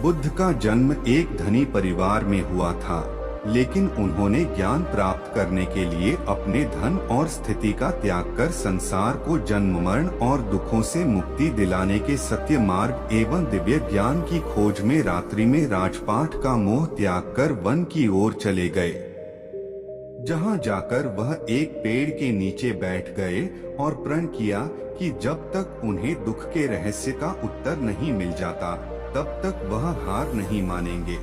बुद्ध का जन्म एक धनी परिवार में हुआ था, लेकिन उन्होंने ज्ञान प्राप्त करने के लिए अपने धन और स्थिति का त्याग कर संसार को जन्म मरण और दुखों से मुक्ति दिलाने के सत्य मार्ग एवं दिव्य ज्ञान की खोज में रात्रि में राजपाट का मोह त्याग कर वन की ओर चले गए। जहां जाकर वह एक पेड़ के नीचे बैठ गए और प्रण किया कि जब तक उन्हें दुख के रहस्य का उत्तर नहीं मिल जाता तब तक वह हार नहीं मानेंगे।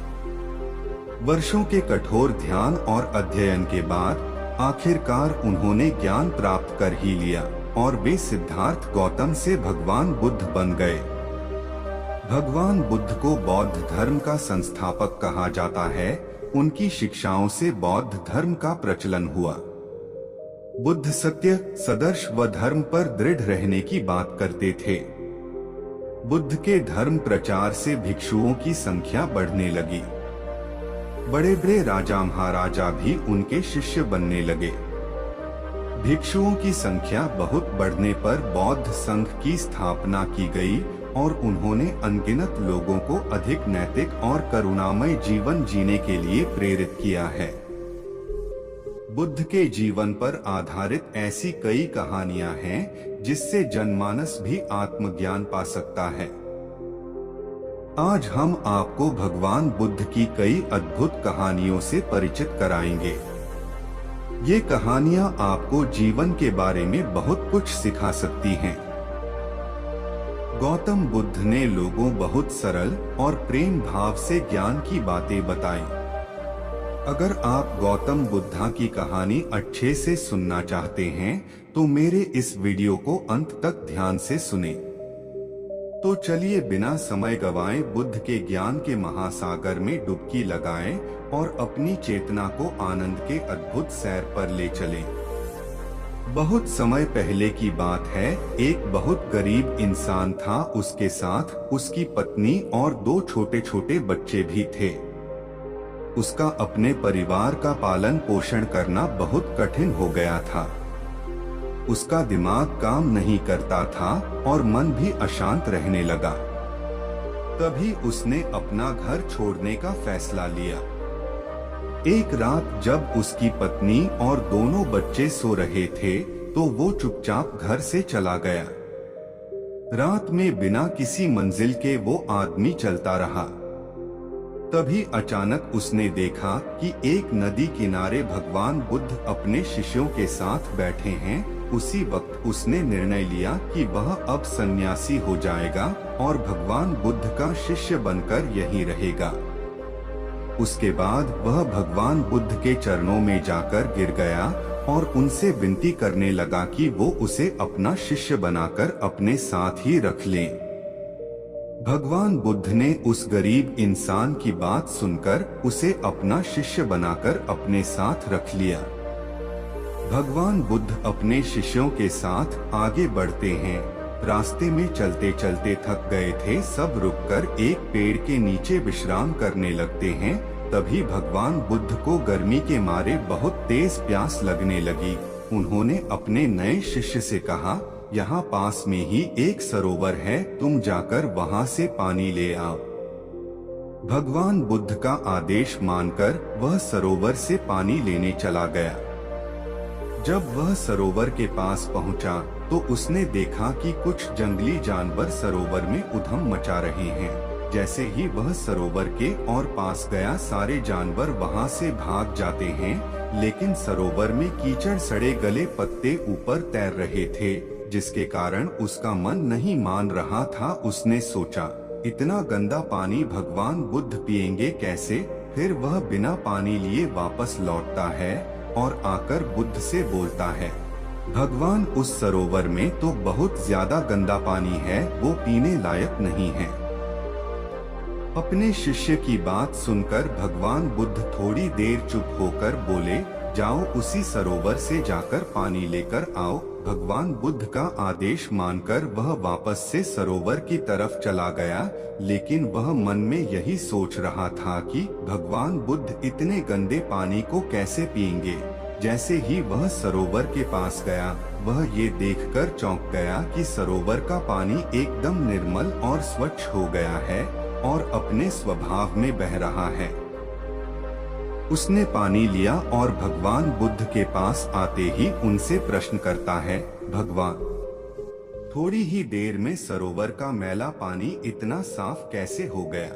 वर्षों के कठोर ध्यान और अध्ययन के बाद आखिरकार उन्होंने ज्ञान प्राप्त कर ही लिया और वे सिद्धार्थ गौतम से भगवान बुद्ध बन गए। भगवान बुद्ध को बौद्ध धर्म का संस्थापक कहा जाता है। उनकी शिक्षाओं से बौद्ध धर्म का प्रचलन हुआ। बुद्ध सत्य, सदर्श व धर्म पर दृढ़ रहने की बात करते थे। बुद्ध के धर्म प्रचार से भिक्षुओं की संख्या बढ़ने लगी। बड़े बड़े राजा महाराजा भी उनके शिष्य बनने लगे। भिक्षुओं की संख्या बहुत बढ़ने पर बौद्ध संघ की स्थापना की गई और उन्होंने अनगिनत लोगों को अधिक नैतिक और करुणामय जीवन जीने के लिए प्रेरित किया है। बुद्ध के जीवन पर आधारित ऐसी कई कहानियां हैं जिससे जनमानस भी आत्मज्ञान पा सकता है। आज हम आपको भगवान बुद्ध की कई अद्भुत कहानियों से परिचित कराएंगे। ये कहानियां आपको जीवन के बारे में बहुत कुछ सिखा सकती हैं। गौतम बुद्ध ने लोगों बहुत सरल और प्रेम भाव से ज्ञान की बातें बताई। अगर आप गौतम बुद्धा की कहानी अच्छे से सुनना चाहते हैं तो मेरे इस वीडियो को अंत तक ध्यान से सुने। तो चलिए बिना समय गवाएं बुद्ध के ज्ञान के महासागर में डुबकी लगाएं और अपनी चेतना को आनंद के अद्भुत सैर पर ले चलें। बहुत समय पहले की बात है, एक बहुत गरीब इंसान था। उसके साथ उसकी पत्नी और 2 छोटे छोटे बच्चे भी थे। उसका अपने परिवार का पालन पोषण करना बहुत कठिन हो गया था। उसका दिमाग काम नहीं करता था और मन भी अशांत रहने लगा। तभी उसने अपना घर छोड़ने का फैसला लिया। एक रात जब उसकी पत्नी और दोनों बच्चे सो रहे थे तो वो चुपचाप घर से चला गया। रात में बिना किसी मंजिल के वो आदमी चलता रहा। तभी अचानक उसने देखा कि एक नदी किनारे भगवान बुद्ध अपने शिष्यों के साथ बैठे हैं। उसी वक्त उसने निर्णय लिया कि वह अब सन्यासी हो जाएगा और भगवान बुद्ध का शिष्य बनकर यहीं रहेगा। उसके बाद वह भगवान बुद्ध के चरणों में जाकर गिर गया और उनसे विनती करने लगा कि वो उसे अपना शिष्य बनाकर अपने साथ ही रख लें। भगवान बुद्ध ने उस गरीब इंसान की बात सुनकर उसे अपना शिष्य बनाकर अपने साथ रख लिया। भगवान बुद्ध अपने शिष्यों के साथ आगे बढ़ते हैं। रास्ते में चलते चलते थक गए थे। सब रुककर एक पेड़ के नीचे विश्राम करने लगते हैं। तभी भगवान बुद्ध को गर्मी के मारे बहुत तेज प्यास लगने लगी। उन्होंने अपने नए शिष्य से कहा, यहाँ पास में ही एक सरोवर है, तुम जाकर वहाँ से पानी ले आओ। भगवान बुद्ध का आदेश मानकर वह सरोवर से पानी लेने चला गया। जब वह सरोवर के पास पहुंचा तो उसने देखा कि कुछ जंगली जानवर सरोवर में उधम मचा रहे हैं। जैसे ही वह सरोवर के और पास गया, सारे जानवर वहां से भाग जाते हैं, लेकिन सरोवर में कीचड़ सड़े गले पत्ते ऊपर तैर रहे थे, जिसके कारण उसका मन नहीं मान रहा था। उसने सोचा, इतना गंदा पानी भगवान बुद्ध पिएंगे कैसे? फिर वह बिना पानी लिए वापस लौटता है और आकर बुद्ध से बोलता है, भगवान उस सरोवर में तो बहुत ज्यादा गंदा पानी है, वो पीने लायक नहीं है। अपने शिष्य की बात सुनकर भगवान बुद्ध थोड़ी देर चुप होकर बोले, जाओ उसी सरोवर से जाकर पानी लेकर आओ। भगवान बुद्ध का आदेश मानकर वह वापस से सरोवर की तरफ चला गया, लेकिन वह मन में यही सोच रहा था कि भगवान बुद्ध इतने गंदे पानी को कैसे पिएंगे। जैसे ही वह सरोवर के पास गया, वह ये देखकर चौंक गया कि सरोवर का पानी एकदम निर्मल और स्वच्छ हो गया है और अपने स्वभाव में बह रहा है। उसने पानी लिया और भगवान बुद्ध के पास आते ही उनसे प्रश्न करता है, भगवान, थोड़ी ही देर में सरोवर का मैला पानी इतना साफ कैसे हो गया?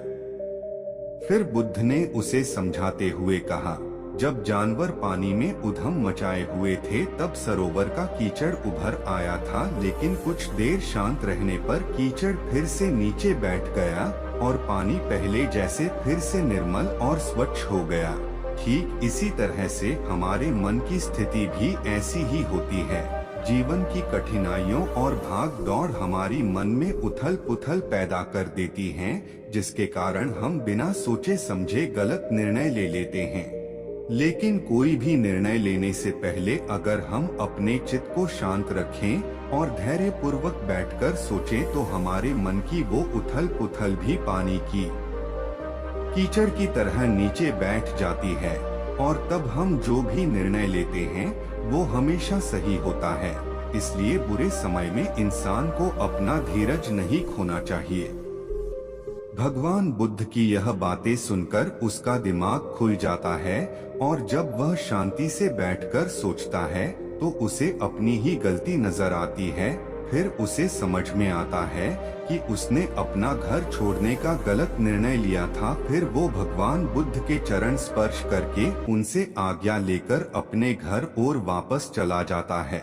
फिर बुद्ध ने उसे समझाते हुए कहा, जब जानवर पानी में उधम मचाए हुए थे तब सरोवर का कीचड़ उभर आया था, लेकिन कुछ देर शांत रहने पर कीचड़ फिर से नीचे बैठ गया और पानी पहले जैसे फिर से निर्मल और स्वच्छ हो गया। ठीक इसी तरह से हमारे मन की स्थिति भी ऐसी ही होती है। जीवन की कठिनाइयों और भाग दौड़ हमारी मन में उथल पुथल पैदा कर देती हैं, जिसके कारण हम बिना सोचे समझे गलत निर्णय ले लेते हैं। लेकिन कोई भी निर्णय लेने से पहले अगर हम अपने चित्त को शांत रखें और धैर्य पूर्वक बैठकर सोचें तो हमारे मन की वो उथल पुथल भी पानी की कीचड़ की तरह नीचे बैठ जाती है और तब हम जो भी निर्णय लेते हैं वो हमेशा सही होता है। इसलिए बुरे समय में इंसान को अपना धीरज नहीं खोना चाहिए। भगवान बुद्ध की यह बातें सुनकर उसका दिमाग खुल जाता है और जब वह शांति से बैठकर सोचता है तो उसे अपनी ही गलती नजर आती है। फिर उसे समझ में आता है कि उसने अपना घर छोड़ने का गलत निर्णय लिया था। फिर वो भगवान बुद्ध के चरण स्पर्श करके उनसे आज्ञा लेकर अपने घर और वापस चला जाता है।